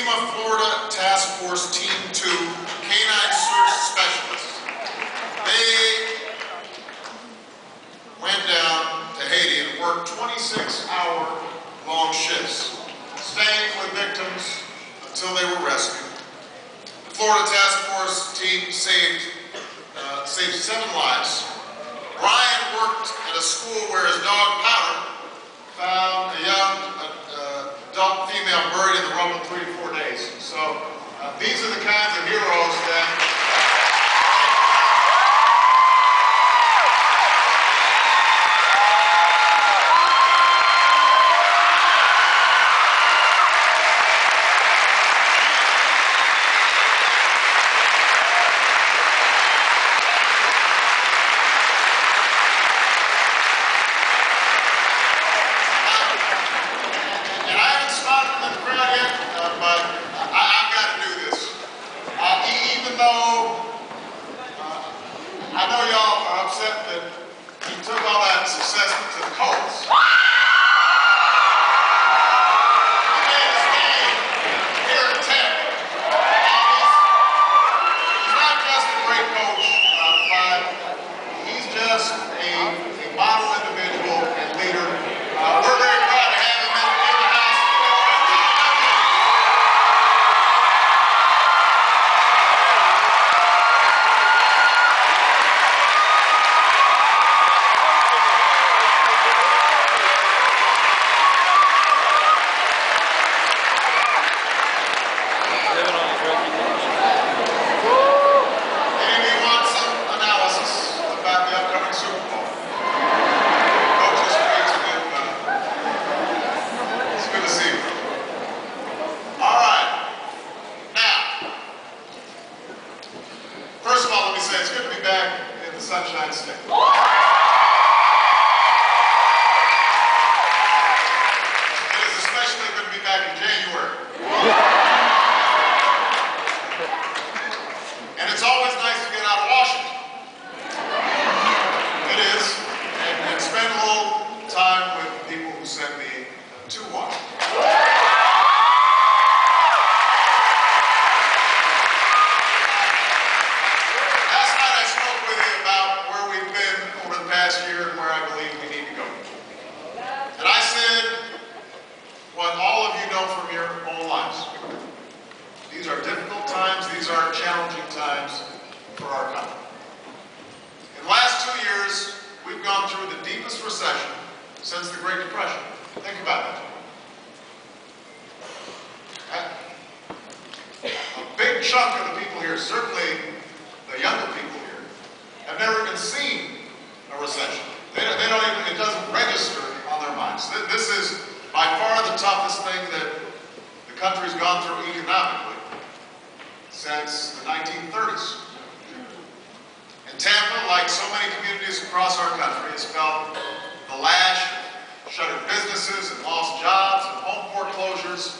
Florida Task Force Team 2 Canine Search Specialists. They went down to Haiti and worked 26-hour-long shifts, staying with victims until they were rescued. The Florida Task Force team saved 7 lives. Brian worked at a school where his dog Powder found a young adult female buried in the rubble 3 to 4 days. So these are the kinds of heroes that Sunshine State. It is especially good to be back in January. And it's always nice to get out of Washington. It is. And spend a little time with people who sent me to Washington. Year and where I believe we need to go. And I said what all of you know from your own lives. These are difficult times, these are challenging times for our country. In the last 2 years, we've gone through the deepest recession since the Great Depression. Think about that. A big chunk of the people here, certainly the younger people here, have never even seen a recession. They don't even, it doesn't register on their minds. This is by far the toughest thing that the country's gone through economically since the 1930s. And Tampa, like so many communities across our country, has felt the lash of shuttered businesses and lost jobs and home foreclosures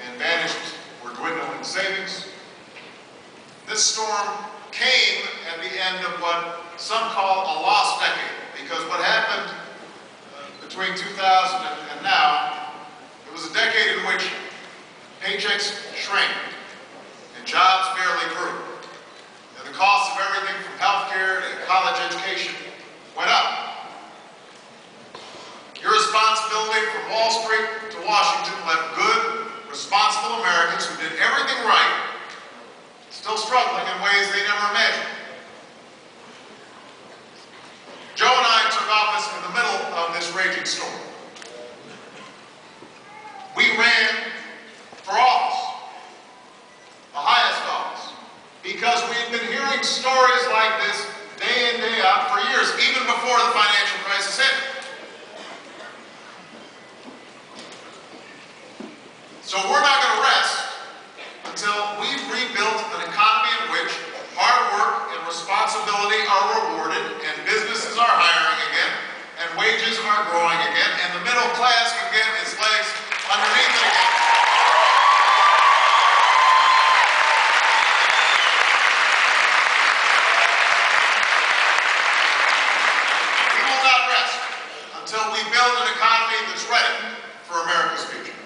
and vanished or dwindling savings. This storm came at the end of what some call a lost decade, because what happened between 2000 and now, it was a decade in which paychecks shrank and jobs barely grew, and the cost of everything from healthcare to college education went up. Irresponsibility from Wall Street to Washington left good, responsible Americans who did everything right still struggling in ways they never imagined. Joe and I took office in the middle of this raging storm. We ran for office, the highest office, because we had been hearing stories like this day in, day out for years, even before the financial crisis hit. So we're not going to rest until we've rebuilt an economy in which hard work and responsibility are rewarded, and businesses are hiring again, and wages are growing again, and the middle class can get its legs underneath it again. We will not rest until we build an economy that's ready for America's future.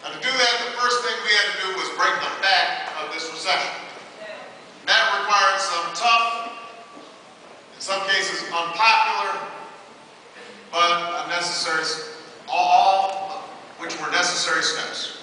And to do that, the first thing break the back of this recession. And that required some tough, in some cases unpopular, but unnecessary, all which were necessary steps.